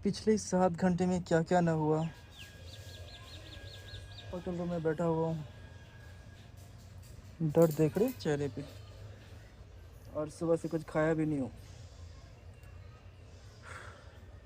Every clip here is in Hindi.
पिछले 7 घंटे में क्या क्या न हुआ। होटल रूम में बैठा हुआ हूँ, डर देख रहे चेहरे पे, और सुबह से कुछ खाया भी नहीं हूँ।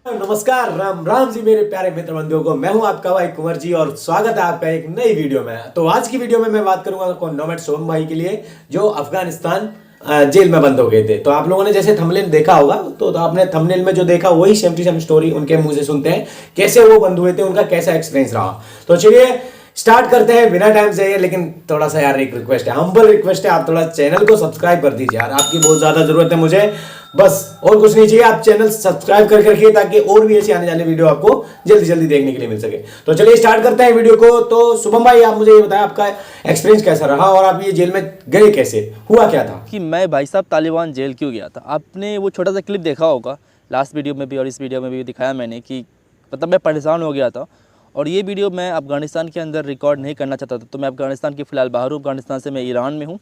नमस्कार, राम राम जी मेरे प्यारे मित्र बंधुओं को। मैं हूं आपका भाई कुंवर जी और स्वागत है आपका एक नई वीडियो में। तो आज की वीडियो में मैं बात करूंगा नोमैड सोम भाई के लिए, जो अफगानिस्तान जेल में बंद हो गए थे। तो आप लोगों ने जैसे थंबनेल देखा होगा, तो आपने थंबनेल में जो देखा वही सेम टू सेम स्टोरी उनके मुंह से सुनते हैं, कैसे वो बंद हुए थे, उनका कैसा एक्सपीरियंस रहा। तो चलिए स्टार्ट करते हैं बिना टाइम से। लेकिन थोड़ा सा यार एक रिक्वेस्ट है, हम्बल रिक्वेस्ट है, आप थोड़ा चैनल को सब्सक्राइब कर दीजिए यार, आपकी बहुत ज्यादा जरूरत है मुझे। बस और कुछ नहीं चाहिए, आप चैनल सब्सक्राइब करके रखिए ताकि और भी ऐसी आने जाने वीडियो आपको जल्दी जल्दी देखने के लिए मिल सके। तो चलिए स्टार्ट करते हैं वीडियो को। तो शुभम भाई, आप मुझे ये बताएं आपका एक्सपीरियंस कैसा रहा और आप ये जेल में गए कैसे, हुआ क्या था? कि मैं भाई साहब तालिबान जेल क्यों गया था। आपने वो छोटा सा क्लिप देखा होगा, लास्ट वीडियो में भी और इस वीडियो में भी दिखाया मैंने कि मतलब मैं परेशान हो गया था, और ये वीडियो मैं अफ़गानिस्तान के अंदर रिकॉर्ड नहीं करना चाहता था। तो मैं अफ़गानिस्तान के फ़िलहाल बाहर हूँ, अफ़गानिस्तान से मैं ईरान में हूँ।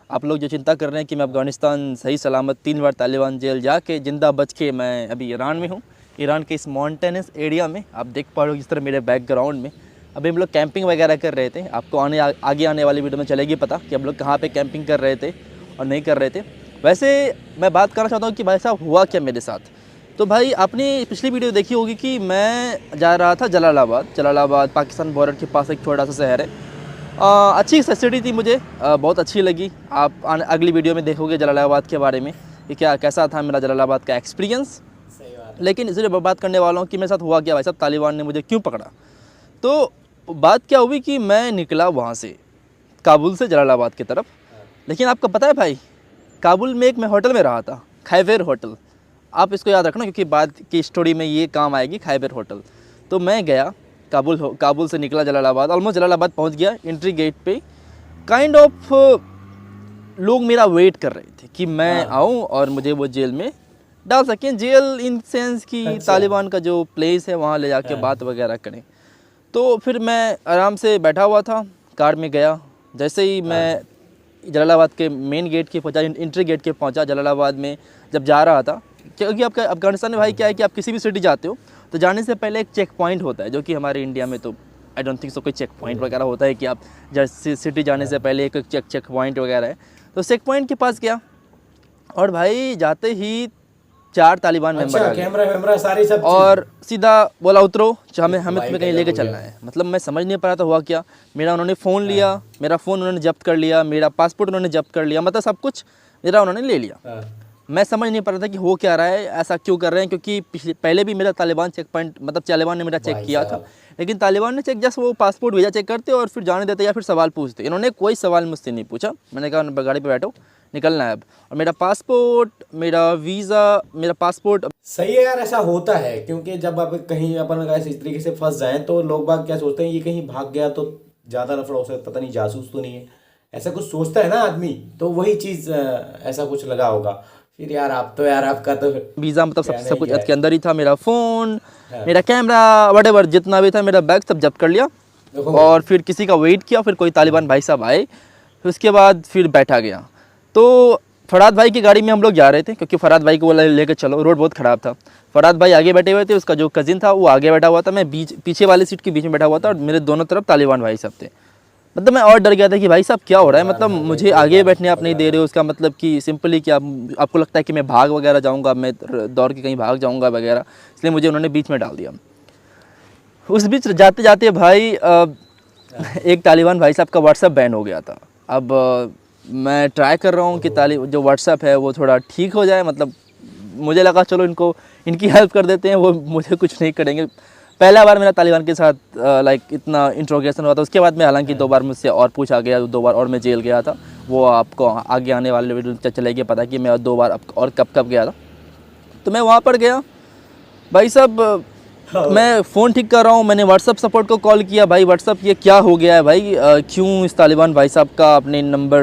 आप लोग जो चिंता कर रहे हैं कि मैं अफ़गानिस्तान सही सलामत 3 बार तालिबान जेल जाके जिंदा बच के मैं अभी ईरान में हूँ। ईरान के इस माउंटेनस एरिया में आप देख पा रहे हो जिस तरह मेरे बैकग्राउंड में अभी हम लोग कैंपिंग वगैरह कर रहे थे। आपको आगे आने वाली वीडियो में चलेगी पता कि हम लोग कहाँ पे कैंपिंग कर रहे थे और नहीं कर रहे थे। वैसे मैं बात करना चाहता हूँ कि भाई साहब हुआ क्या मेरे साथ। तो भाई आपने पिछली वीडियो देखी होगी कि मैं जा रहा था जलालाबाद पाकिस्तान बॉर्डर के पास एक छोटा सा शहर है। अच्छी सिटी थी, मुझे बहुत अच्छी लगी। आप अगली वीडियो में देखोगे जलालाबाद के बारे में कि क्या कैसा था मेरा जलालाबाद का एक्सपीरियंस। सही बात है। लेकिन इसलिए बात करने वाला हूँ कि मेरे साथ हुआ क्या भाई साहब, तालिबान ने मुझे क्यों पकड़ा। तो बात क्या हुई कि मैं निकला वहाँ से काबुल से जलालाबाद की तरफ। लेकिन आपको पता है भाई, काबुल में एक मैं होटल में रहा था, खैबर होटल। आप इसको याद रखना क्योंकि बाद की स्टोरी में ये काम आएगी, खैबर होटल। तो मैं गया काबुल से निकला जलालाबाद, ऑलमोस्ट जलालाबाद पहुंच गया। एंट्री गेट पे काइंड ऑफ लोग मेरा वेट कर रहे थे कि मैं आऊं और मुझे वो जेल में डाल सकें। जेल इन सेंस कि अच्छा। तालिबान का जो प्लेस है वहाँ ले जाके बात वगैरह करें। तो फिर मैं आराम से बैठा हुआ था, कार में गया। जैसे ही मैं जलालाबाद के मेन गेट के पहुंचा, इंट्री गेट के पहुंचा जलालाबाद में, जब जा रहा था, क्योंकि आपका अफगानिस्तान में भाई क्या है कि आप किसी भी सिटी जाते हो तो जाने से पहले एक चेक पॉइंट होता है, जो कि हमारे इंडिया में तो आई डोंट थिंक सो कोई चेक पॉइंट वगैरह होता है कि आप जैसे सिटी जाने से पहले एक चेक पॉइंट वगैरह है। तो चेक पॉइंट के पास गया और भाई जाते ही 4 तालिबान मेंबर आ गए कैमरा वैमरा सारी सब और सीधा बोला उतरो, हमें हमें भाई तुम्हें कहीं गजब लेके हो गया। चलना है। मतलब मैं समझ नहीं पा रहा था हुआ क्या। मेरा उन्होंने फ़ोन लिया, मेरा फ़ोन उन्होंने जब्त कर लिया, मेरा पासपोर्ट उन्होंने जब्त कर लिया, मतलब सब कुछ मेरा उन्होंने ले लिया। मैं समझ नहीं पा रहा था कि हो क्या रहा है, ऐसा क्यों कर रहे हैं, क्योंकि पहले भी मेरा तालिबान चेक पॉइंट मतलब तालिबान ने मेरा चेक किया था। लेकिन तालिबान ने चेक जस्ट वो पासपोर्ट वीज़ा चेक करते और फिर जाने देते या फिर सवाल पूछते। इन्होंने कोई सवाल मुझसे नहीं पूछा। मैंने कहा गाड़ी पे बैठो, निकलना है अब। और मेरा पासपोर्ट, मेरा वीज़ा, मेरा पासपोर्ट। सही है यार, ऐसा होता है क्योंकि जब आप कहीं अपन ऐसे इस तरीके से फंस जाएं तो लोग बाग क्या सोचते हैं, ये कहीं भाग गया तो ज्यादा लफड़ा हो सकता, पता नहीं जासूस तो नहीं है, ऐसा कुछ सोचता है ना आदमी। तो वही चीज ऐसा कुछ लगा होगा। फिर यार आप तो यार आपका तो वीज़ा मतलब सब कहना सब ही कुछ क्या के है। अंदर ही था। मेरा फ़ोन, हाँ। मेरा कैमरा, वटेवर जितना भी था, मेरा बैग सब जब्त कर लिया। ओहो। और फिर किसी का वेट किया, फिर कोई तालिबान भाई साहब आए, फिर उसके बाद फिर बैठा गया। तो फराद भाई की गाड़ी में हम लोग जा रहे थे, क्योंकि फराद भाई को बोला लेकर चलो, रोड बहुत ख़राब था। फराद भाई आगे बैठे हुए थे, उसका जो कज़िन था वो आगे बैठा हुआ था, मैं पीछे वाली सीट के बीच में बैठा हुआ था, और मेरे दोनों तरफ तालिबान भाई साहब थे। मतलब मैं और डर गया था कि भाई साहब क्या हो रहा है, मतलब मुझे आगे बैठने आप नहीं दे रहे हो, उसका मतलब कि सिंपली कि आपको लगता है कि मैं भाग वगैरह जाऊंगा, मैं दौड़ के कहीं भाग जाऊंगा वगैरह, इसलिए मुझे उन्होंने बीच में डाल दिया। उस बीच जाते जाते भाई एक तालिबान भाई साहब का व्हाट्सएप बैन हो गया था। अब मैं ट्राई कर रहा हूँ कि जो व्हाट्सएप है वो थोड़ा ठीक हो जाए। मतलब मुझे लगा चलो इनकी हेल्प कर देते हैं, वो मुझे कुछ नहीं करेंगे। पहला बार मेरा तालिबान के साथ लाइक इतना इंट्रोगेशन हुआ था। उसके बाद में हालांकि 2 बार मुझसे और पूछा गया, 2 बार और मैं जेल गया था। वो आपको आगे आने वाले वीडियो चलेगी पता कि मैं 2 बार और कब गया था। तो मैं वहाँ पर गया भाई साहब, मैं फ़ोन ठीक कर रहा हूँ, मैंने व्हाट्सअप सपोर्ट को कॉल किया। भाई व्हाट्सअप ये क्या हो गया है भाई, क्यों इस तालिबान भाई साहब का अपने नंबर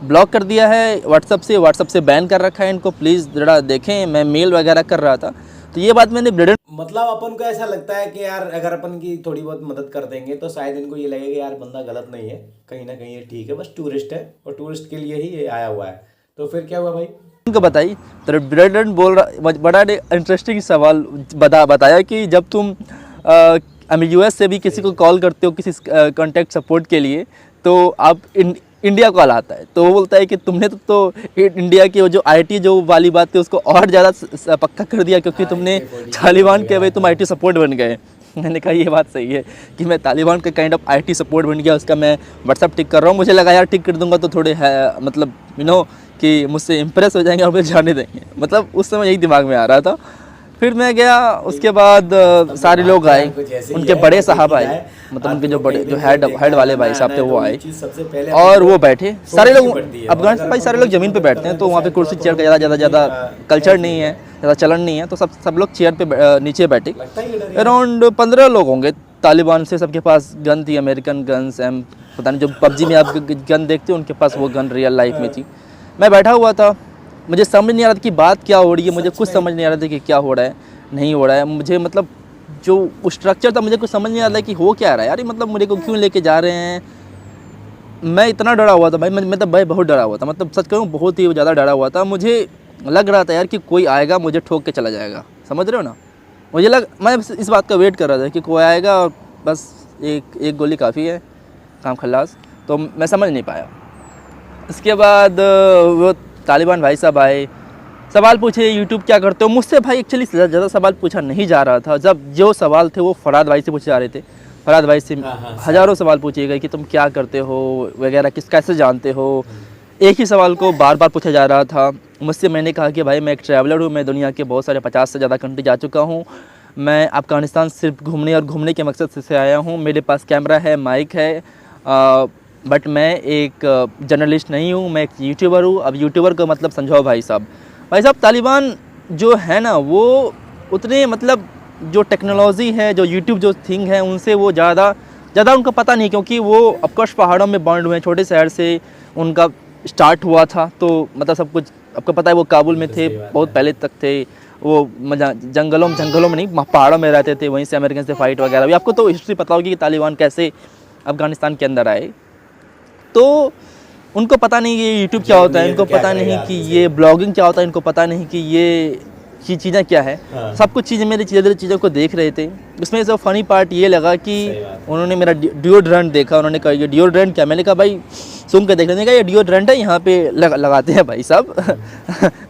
ब्लॉक कर दिया है, व्हाट्सअप से बैन कर रखा है इनको, प्लीज़ ज़रा देखें। मैं मेल वगैरह कर रहा था, तो ये बात मैंने ब्लेडेड मतलब अपन को ऐसा लगता है कि यार अगर अपन की थोड़ी बहुत मदद कर देंगे तो शायद इनको ये लगेगा यार बंदा गलत नहीं है, कहीं ना कहीं ये ठीक है, बस टूरिस्ट है और टूरिस्ट के लिए ही ये आया हुआ है। तो फिर क्या हुआ भाई? उनको बताई तो प्रेसिडेंट बोल रहा, बड़ा इंटरेस्टिंग सवाल बताया कि जब तुम यूएस से भी किसी को कॉल करते हो किसी कॉन्टैक्ट सपोर्ट के लिए तो आप इंडिया कॉल आता है, तो वो बोलता है कि तुमने तो इंडिया की वो जो आईटी जो वाली बात थी उसको और ज़्यादा पक्का कर दिया क्योंकि तुमने तालिबान के भाई तुम आईटी सपोर्ट बन गए। मैंने कहा ये बात सही है कि मैं तालिबान का काइंड ऑफ आईटी सपोर्ट बन गया, उसका मैं व्हाट्सअप टिक कर रहा हूँ। मुझे लगा यार टिक कर दूंगा तो थोड़े है मतलब कि मुझसे इम्प्रेस हो जाएंगे और मुझे जाने देंगे, मतलब उस समय यही दिमाग में आ रहा था। फिर मैं गया, उसके बाद सारे लोग आए, उनके बड़े साहब आए, मतलब उनके जो बड़े जो हेड वाले भाई साहब थे वो आए और वो बैठे। सारे लोग अफगानिस्तान भाई सारे लोग ज़मीन पे बैठते हैं, तो वहाँ पे कुर्सी चेयर का ज़्यादा कल्चर नहीं है, ज़्यादा चलन नहीं है, तो सब लोग चेयर पे नीचे बैठे। अराउंड 15 लोग होंगे तालिबान से, सबके पास गन थी, अमेरिकन गन्स एम पता नहीं जो पबजी में आप गन देखते हो उनके पास वो गन रियल लाइफ में थी। मैं बैठा हुआ था, मुझे समझ नहीं आ रहा था कि बात क्या हो रही है, मुझे कुछ समझ नहीं आ रहा था कि क्या हो रहा है नहीं हो रहा है। मुझे मतलब जो स्ट्रक्चर था मुझे कुछ समझ नहीं आ रहा है कि हो क्या रहा है यार, मतलब मुझे को क्यों लेके जा रहे हैं। मैं इतना डरा हुआ था भाई, मैं तो भाई बहुत डरा हुआ था, मतलब सच कहूँ बहुत ही ज़्यादा डरा हुआ था। मुझे लग रहा था यार कि कोई आएगा मुझे ठोक के चला जाएगा, समझ रहे हो ना। मैं इस बात का वेट कर रहा था कि कोई आएगा और बस एक गोली काफ़ी है, काम खल्लास। तो मैं समझ नहीं पाया। इसके बाद वो तालिबान भाई साहब आए, सवाल पूछे यूट्यूब क्या करते हो। मुझसे भाई एक्चुअली ज़्यादा सवाल पूछा नहीं जा रहा था, जब जो सवाल थे वो फराद भाई से पूछे जा रहे थे। फराद भाई से हज़ारों सवाल पूछे गए कि तुम क्या करते हो वगैरह, कैसे जानते हो। एक ही सवाल को बार बार पूछा जा रहा था मुझसे। मैंने कहा कि भाई मैं एक ट्रैवलर हूँ, मैं दुनिया के बहुत सारे 50 से ज़्यादा कंट्री जा चुका हूँ। मैं अफ़गानिस्तान सिर्फ घूमने के मकसद से आया हूँ। मेरे पास कैमरा है, माइक है, बट मैं एक जर्नलिस्ट नहीं हूँ, मैं एक यूट्यूबर हूँ। अब यूट्यूबर का मतलब समझाओ भाई साहब। तालिबान जो है ना वो उतने मतलब जो टेक्नोलॉजी है, जो यूट्यूब जो थिंग है उनसे वो ज़्यादा उनको पता नहीं, क्योंकि वो ऑफकोर्स पहाड़ों में बॉन्ड हुए, छोटे शहर से उनका स्टार्ट हुआ था। तो मतलब सब कुछ आपको पता है, वो काबुल में थे, बहुत पहले तक थे वो, जंगलों में नहीं पहाड़ों में रहते थे, वहीं से अमेरिकन से फाइट वगैरह भी। आपको तो हिस्ट्री पता होगी कि तालिबान कैसे अफ़गानिस्तान के अंदर आए। तो उनको पता नहीं ये यूट्यूब क्या होता है, इनको पता नहीं कि ये ब्लॉगिंग क्या होता है, इनको पता नहीं कि ये चीज़ें क्या है। सब कुछ चीज़ें मेरी चीज़ों को देख रहे थे। उसमें से फ़नी पार्ट ये लगा कि उन्होंने मेरा डिओड्रेंट देखा। उन्होंने कहा ये डिओड्रेंट क्या, मैंने कहा भाई सुन के देख लेने का, ये डिओड्रेंट है, यहाँ पे लगाते हैं भाई साहब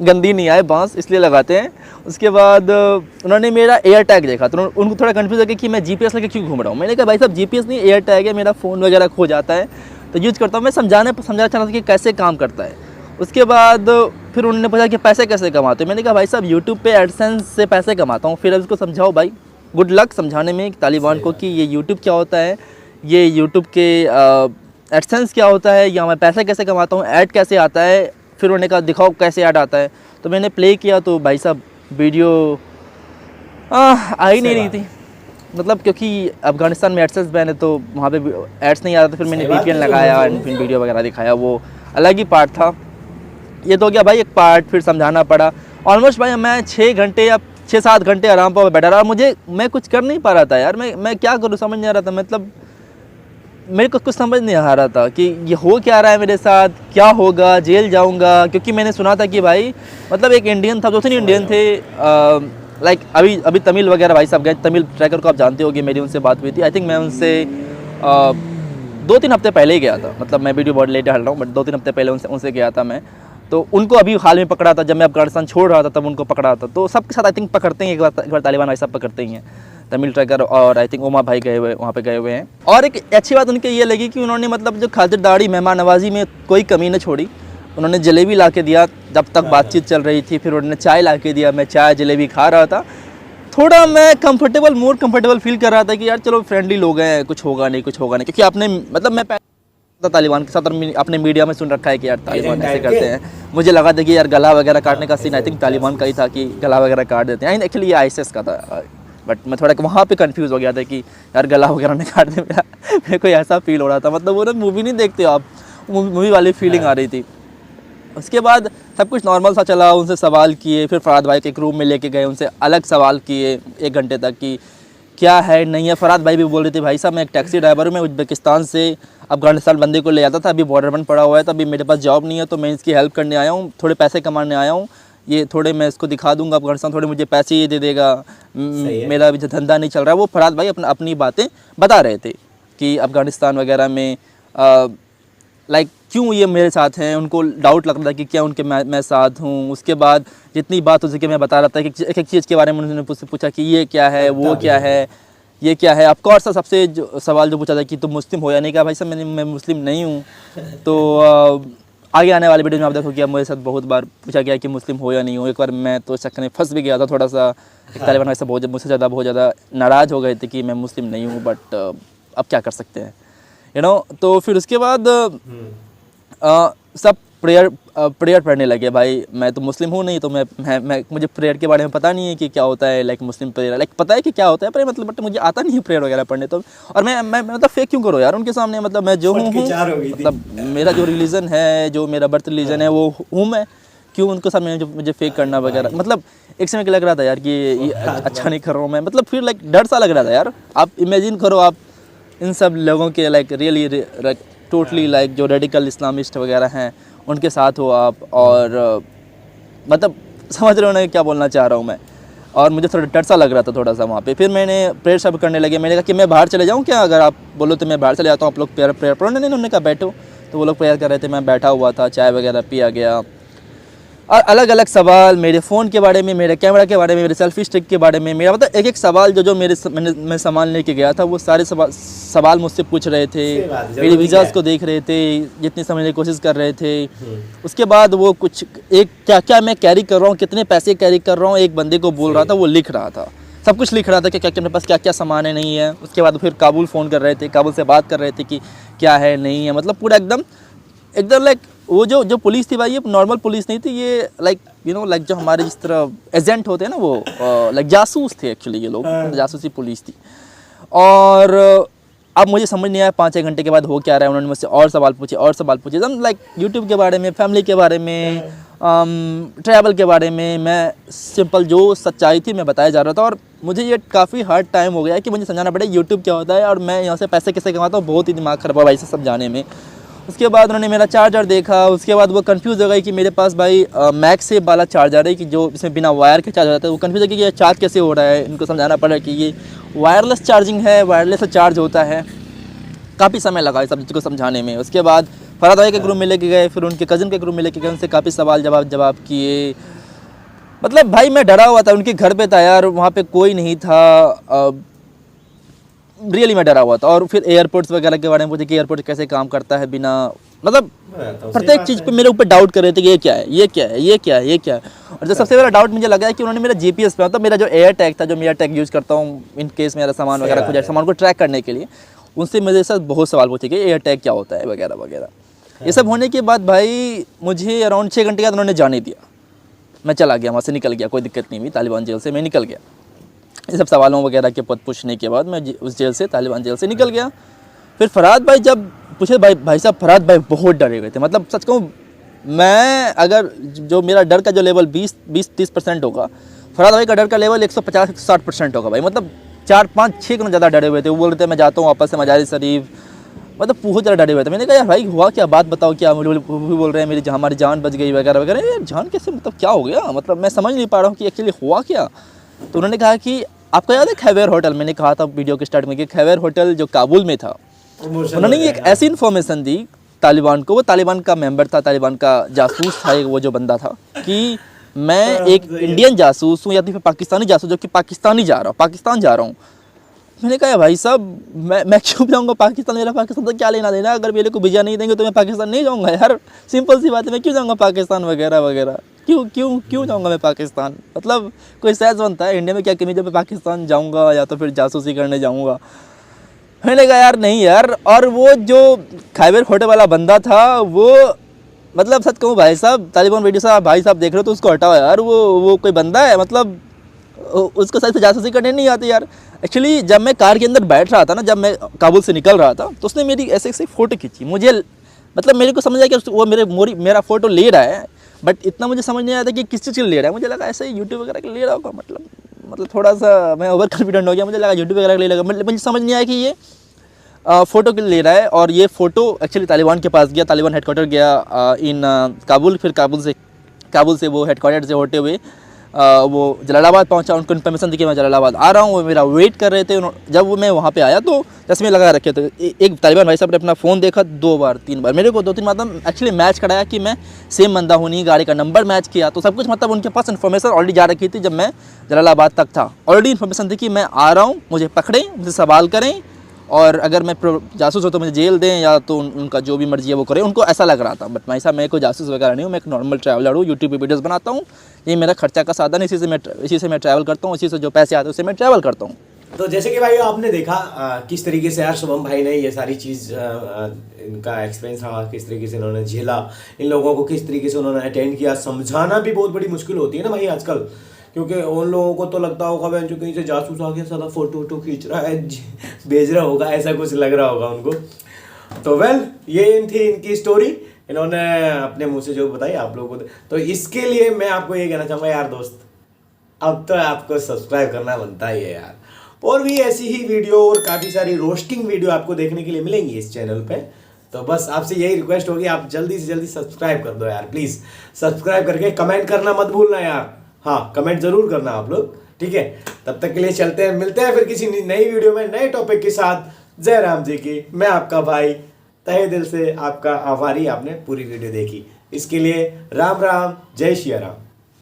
गंदी नहीं आए बांस इसलिए लगाते हैं। उसके बाद उन्होंने मेरा एयर टैग देखा, तो उनको थोड़ा कन्फ्यूज़ हो गया कि मैं GPS लेके क्यों घूम रहा हूँ। मैंने कहा भाई साहब GPS नहीं, एयर टैग है, मेरा फ़ोन वगैरह खो जाता है तो यूज़ करता हूँ। मैं समझाना चाह रहा था कि कैसे काम करता है। उसके बाद फिर उन्होंने पूछा कि पैसे कैसे कमाते हो। मैंने कहा भाई साहब यूट्यूब पे एडसेंस से पैसे कमाता हूँ। फिर उसको समझाओ भाई, गुड लक समझाने में तालिबान को कि ये यूट्यूब क्या होता है, ये यूट्यूब के एडसेंस क्या होता है, या मैं पैसे कैसे कमाता हूँ, ऐड कैसे आता है। फिर उन्होंने कहा दिखाओ कैसे ऐड आता है। तो मैंने प्ले किया तो भाई साहब वीडियो आ ही नहीं रही थी, मतलब क्योंकि अफ़गानिस्तान में एडसेंस बैन है तो वहाँ पे एड्स नहीं आ रहा था। फिर मैंने VPN लगाया एंड फिर वीडियो वगैरह दिखाया, वो अलग ही पार्ट था। ये तो हो गया भाई एक पार्ट। फिर समझाना पड़ा ऑलमोस्ट भाई, मैं 6-7 घंटे आराम पर बैठा रहा। मैं कुछ कर नहीं पा रहा था यार, मैं क्या करूँ समझ नहीं आ रहा था। मतलब मेरे को कुछ समझ नहीं आ रहा था कि ये हो क्या रहा है मेरे साथ, क्या होगा, जेल जाऊंगा। क्योंकि मैंने सुना था कि भाई मतलब एक इंडियन था, 2-3 इंडियन थे, लाइक अभी तमिल वगैरह भाई साहब गए, तमिल ट्रैकर को आप जानते होगे, मेरी उनसे बात हुई थी। आई थिंक मैं उनसे 2-3 हफ्ते पहले ही गया था, मतलब मैं वीडियो बहुत लेट डाल रहा हूँ बट 2-3 हफ्ते पहले उनसे गया था मैं। तो उनको अभी हाल में पकड़ा था, जब मैं अफगानिस्तान छोड़ रहा था तब उनको पकड़ा था। तो सबके साथ आई थिंक पकड़ते हैं, एक बार तालिबान भाई साहब पकड़ते ही हैं, तमिल ट्रैकर और आई थिंक ओमा भाई वहाँ पे गए हुए हैं। और एक अच्छी बात उनकी ये लगी कि उन्होंने मतलब जो खातिरदारी मेहमान नवाजी में कोई कमी न छोड़ी। उन्होंने जलेबी ला के दिया जब तक बातचीत चल रही थी, फिर उन्होंने चाय ला के दिया, मैं चाय जलेबी खा रहा था। थोड़ा मैं मोर कंफर्टेबल फील कर रहा था कि यार चलो फ्रेंडली लोग हैं, कुछ होगा नहीं, क्योंकि आपने मतलब मैं तालिबान के साथ और अपने मीडिया में सुन रखा है कि यार तालिबान ऐसे करते हैं। मुझे लगा था कि यार गला वगैरह काटने का सीन आई थिंक तालिबान का ही था कि गला वगैरह काट देते हैं। एक्चुअली ये ISIS का था, बट मैं थोड़ा वहाँ पे कंफ्यूज हो गया था कि यार गला वगैरह नहीं काट दे मेरे को ऐसा फील हो रहा था। मतलब वो ना मूवी नहीं देखते हो आप, मूवी वाली फीलिंग आ रही थी। उसके बाद सब कुछ नॉर्मल सा चला, उनसे सवाल किए, फिर फराद भाई के एक रूम में लेके गए, उनसे अलग सवाल किए 1 घंटे तक कि क्या है नहीं है। फरहाद भाई भी बोल रहे थे भाई साहब मैं एक टैक्सी ड्राइवर हूँ, मैं उज्बेकिस्तान से अफगानिस्तान बंदे को ले जाता था, अभी बॉर्डर बंद पड़ा हुआ है, तो अभी मेरे पास जॉब नहीं है, तो मैं इसकी हेल्प करने आया हूँ, थोड़े पैसे कमाने आया हूँ, ये थोड़े मैं इसको दिखा दूंगा अफगानिस्तान, थोड़े मुझे पैसे ये दे देगा, मेरा अभी धंधा नहीं चल रहा है। वो फरहाद भाई अपनी बातें बता रहे थे कि अफगानिस्तान वगैरह में लाइक क्यों ये मेरे साथ हैं, उनको डाउट लग रहा था कि क्या उनके मैं साथ हूँ। उसके बाद जितनी बात हो सके मैं बता रहा था कि एक एक चीज़ के बारे में उन्होंने मुझसे पूछा कि ये क्या है, वो क्या है, ये क्या है। ऑफकोर्स सबसे जो सवाल जो पूछा था कि तुम मुस्लिम हो या नहीं, कहा भाई साहब मैं मुस्लिम नहीं हूँ। तो आगे आने वाले वीडियो में आप देखोगे अब मेरे साथ बहुत बार पूछा गया कि मुस्लिम हो या नहीं हो। एक बार मैं तो शक में फंस भी गया था थोड़ा सा, तालिबान वैसे मुझसे बहुत ज़्यादा नाराज़ हो गए थे कि मैं मुस्लिम नहीं हूँ, बट अब क्या कर सकते हैं तो फिर उसके बाद सब प्रेयर पढ़ने लगे। भाई मैं तो मुस्लिम हूँ नहीं, तो मैं मुझे प्रेयर के बारे में पता नहीं है कि क्या होता है, लाइक मुस्लिम प्रेयर, लाइक पता है कि क्या होता है पर मतलब बट मुझे आता नहीं है प्रेयर वगैरह पढ़ने। तो और मैं मतलब फेक क्यों करो यार उनके सामने, मतलब मैं जो हूँ मतलब मेरा जो रिलीजन है, जो मेरा बर्थ रिलीजन है वो हूँ मैं, क्यों उनको सामने मुझे फेक करना वगैरह। मतलब एक समय लग रहा था यार कि ये अच्छा नहीं कर रहा हूँ मैं, मतलब फिर लाइक डर सा लग रहा था यार। आप इमेजिन करो आप इन सब लोगों के लाइक रियली टोटली लाइक जो रेडिकल इस्लामिस्ट वगैरह हैं उनके साथ हो आप, और मतलब समझ रहे हो ना क्या बोलना चाह रहा हूँ मैं। और मुझे थोड़ा डर सा लग रहा था थोड़ा सा वहाँ पे। फिर मैंने प्रेयर सब करने लगे, मैंने कहा कि मैं बाहर चले जाऊँ क्या, अगर आप बोलो तो मैं बाहर चले जाता हूँ, आप लोग प्रेयर पढ़ो। नहीं, उन्होंने कहा बैठो। तो वो लोग प्रेयर कर रहे थे, मैं बैठा हुआ था, चाय वगैरह पिया गया, और अलग अलग सवाल मेरे फ़ोन के बारे में, मेरे कैमरा के बारे में, मेरे सेल्फी स्टिक के बारे में, मेरा मतलब एक एक सवाल जो मैं सामान लेके गया था वो सारे सवाल मुझसे पूछ रहे थे, मेरे वीज़ाज़ को देख रहे थे, जितनी समझने की कोशिश कर रहे थे। उसके बाद वो कुछ एक क्या मैं कैरी कर रहा हूँ, कितने पैसे कैरी कर रहा हूँ, एक बंदे को बोल रहा था, वो लिख रहा था, सब कुछ लिख रहा था कि क्या मेरे पास क्या सामान है नहीं है। उसके बाद फिर काबुल फ़ोन कर रहे थे, काबुल से बात कर रहे थे कि क्या है नहीं है, मतलब पूरा एकदम लाइक वो जो पुलिस थी भाई, ये नॉर्मल पुलिस नहीं थी, ये लाइक लाइक जो हमारे जिस तरह एजेंट होते हैं ना, वो लाइक जासूस थे एक्चुअली, ये लोग जासूसी पुलिस थी। और अब मुझे समझ नहीं आया 5-6 घंटे के बाद हो क्या रहा है। उन्होंने मुझसे और सवाल पूछे एकदम लाइक यूट्यूब के बारे में, फैमिली के बारे में, ट्रैवल के बारे में। मैं सिंपल जो सच्चाई थी मैं बताया जा रहा था, और मुझे ये काफ़ी हार्ड टाइम हो गया कि मुझे समझाना पड़े यूट्यूब क्या होता है और मैं यहाँ से पैसे कैसे कमाता हूँ। बहुत ही दिमाग खराब हुआ भाई से सब जाने में। उसके बाद उन्होंने मेरा चार्जर देखा, उसके बाद वो कंफ्यूज हो गई कि मेरे पास भाई मैगसेफ वाला चार्जर है कि जो इसमें बिना वायर के चार्ज होता है। वो कंफ्यूज है कि ये चार्ज कैसे हो रहा है, इनको समझाना पड़ा कि ये वायरलेस चार्जिंग है, वायरलेस चार्ज होता है। काफ़ी समय लगा इस सब चीज़ को समझाने में। उसके बाद फरहाद भाई के ग्रुप में लेके गए, फिर उनके कज़न के ग्रुप में लेके गए, उनसे काफ़ी सवाल जवाब किए। मतलब भाई मैं डरा हुआ था, उनके घर पे था यार, वहाँ पे कोई नहीं था, रियली मैं डरा हुआ था। और फिर एयरपोर्ट्स वगैरह के बारे में पूछे कि एयरपोर्ट कैसे काम करता है बिना, मतलब प्रत्येक चीज़ पे मेरे ऊपर डाउट कर रहे थे कि ये क्या है, ये क्या है, ये क्या है, ये क्या है। और जो सबसे बड़ा डाउट मुझे लगा है कि उन्होंने मेरा जीपीएस पे, मतलब मेरा जो एयर टैग था, जो मैं एयर टैग यूज़ करता हूँ इन केस मेरा सामान वगैरह खुद सामान को ट्रैक करने के लिए, उनसे मेरे साथ बहुत सवाल पूछे कि एयर टैग क्या होता है वगैरह वगैरह। ये सब होने के बाद भाई मुझे अराउंड 6 घंटे के बाद उन्होंने जाने दिया, मैं चला गया, वहाँ से निकल गया, कोई दिक्कत नहीं हुई। तालिबान जेल से मैं निकल गया। ये सब सवालों वगैरह के पद पूछने के बाद मैं उस जेल से, तालिबान जेल से निकल गया। फिर फरहाद भाई जब पूछे, भाई साहब फरहाद भाई बहुत डरे हुए थे। मतलब सच कहूँ, मैं अगर जो मेरा डर का जो लेवल 20-30% होगा, फरहाद भाई का डर का लेवल 150-160% होगा भाई। मतलब 4-5-6 गुना ज़्यादा डरे हुए थे। वो बोल रहे थे मैं जाता हूँ वापस से मजारी शरीफ, मतलब बहुत ज़्यादा डरे हुए थे। मैंने कहा यार भाई हुआ क्या, बात बताओ क्या। वो भी बोल रहे हैं मेरी हमारी जान बच गई वगैरह वगैरह। यार जान कैसे, मतलब क्या हो गया, मतलब मैं समझ नहीं पा रहा हूँ कि एक्चुअली हुआ क्या। तो उन्होंने कहा कि आपको याद है खैबर होटल, मैंने कहा था वीडियो के स्टार्ट में कि खैबर होटल जो काबुल में था, उन्होंने एक ऐसी इन्फॉर्मेशन दी तालिबान को, वो तालिबान का मेंबर था, तालिबान का जासूस था वो जो बंदा था, कि मैं एक इंडियन जासूस हूँ या फिर पाकिस्तानी जासूस जो कि पाकिस्तान जा रहा हूँ। मैंने कहा भाई साहब मैं क्यों जाऊँगा पाकिस्तान, मेरा पाकिस्तान तो क्या लेना देना, अगर मेरे को वीज़ा नहीं देंगे तो मैं पाकिस्तान नहीं जाऊँगा यार, सिंपल सी बात है। मैं क्यों जाऊँगा पाकिस्तान वगैरह वगैरह, क्यों जाऊँगा मैं पाकिस्तान, मतलब कोई सहज बनता है इंडिया में क्या कमी जब मैं पाकिस्तान जाऊँगा या तो फिर जासूसी करने जाऊँगा। मैंने कहा यार नहीं यार। और वो जो खैबर होटल वाला बंदा था वो, मतलब सच कहूँ भाई साहब, तालिबान वीडियो साहब भाई साहब देख रहे हो तो उसको हटाओ यार, वो कोई बंदा है, मतलब उसको सही से जासूसी करने नहीं आती यार। एक्चुअली जब मैं कार के अंदर बैठ रहा था ना, जब मैं काबुल से निकल रहा था, तो उसने मेरी ऐसे फ़ोटो खींची। मुझे मतलब मेरे को समझ आया कि वो मेरा फ़ोटो ले रहा है, बट इतना मुझे समझ नहीं आया था कि किस चीज़ के ले रहा है। मुझे लगा ऐसे ही यूट्यूब वगैरह के ले रहा होगा, मतलब मतलब थोड़ा सा मैं ओवर कॉन्फिडेंट हो गया, मुझे लगा यूट्यूब वगैरह के लिए लगा, मतलब मुझे समझ नहीं आया कि ये फ़ोटो के लिए ले रहा है। और ये फ़ोटो एक्चुअली तालिबान के पास गया, तालिबान हेडक्वार्टर गया इन काबुल, फिर काबुल से वो हेडक्वार्टर से होते हुए वो जलालाबाद पहुंचा। उनको इन्फॉर्मेशन दी कि मैं जलालाबाद आ रहा हूँ, वो मेरा वेट कर रहे थे। जब वो मैं वहाँ पे आया तो चश्मे लगा रखे थे। एक तालिबान भाई साहब ने अपना फ़ोन देखा 2 बार 3 बार, मेरे को 2-3 बार एक्चुअली मैच कराया कि मैं सेम बंदा हूँ नहीं, गाड़ी का नंबर मैच किया, तो सब कुछ मतलब उनके पास इन्फॉर्मेशन ऑलरेडी जा रखी थी। जब मैं जलालाबाद तक था ऑलरेडी इन्फॉर्मेशन थी कि मैं आ रहा हूँ, मुझे पकड़ें, मुझे सवाल करें, और अगर मैं जासूस हो तो मुझे जेल दें, या तो उनका जो भी मर्जी है वो करें। उनको ऐसा लग रहा था। बट भाई साहब मैं कोई जासूस वगैरह नहीं हूँ, मैं एक नॉर्मल ट्रैवलर हूँ, यूट्यूब पे वीडियोस बनाता हूँ, ये मेरा खर्चा का साधन है, इसी से मैं ट्रैवल करता हूँ, इसी से जो पैसे आते हैं उससे मैं ट्रैवल करता हूँ। तो जैसे कि भाई आपने देखा किस तरीके से यार शुभम भाई ने ये सारी चीज़ इनका एक्सपीरियंस रहा, किस तरीके से इन्होंने झेला, इन लोगों को किस तरीके से उन्होंने अटेंड किया। समझाना भी बहुत बड़ी मुश्किल होती है ना भाई आजकल, क्योंकि उन लोगों को तो लगता होगा भाई जो कहीं से जासूस आ गया, सारा फोटो वोटो खींच रहा है, भेज रहा होगा, ऐसा कुछ लग रहा होगा उनको। तो वेल ये थी इनकी स्टोरी, इन्होंने अपने मुंह से जो बताई आप लोगों को। तो इसके लिए मैं आपको ये कहना चाहूँगा यार दोस्त, अब तो आपको सब्सक्राइब करना बनता ही है यार। और भी ऐसी ही वीडियो और काफ़ी सारी रोस्टिंग वीडियो आपको देखने के लिए मिलेंगी इस चैनल पे। तो बस आपसे यही रिक्वेस्ट होगी, आप जल्दी से जल्दी सब्सक्राइब कर दो यार प्लीज़। सब्सक्राइब करके कमेंट करना मत भूलना यार, हाँ कमेंट ज़रूर करना आप लोग, ठीक है। तब तक के लिए चलते हैं, मिलते हैं फिर किसी नई वीडियो में नए टॉपिक के साथ। जय राम जी की। मैं आपका भाई तहे दिल से आपका आभारी, आपने पूरी वीडियो देखी इसके लिए। राम राम, जय श्री राम।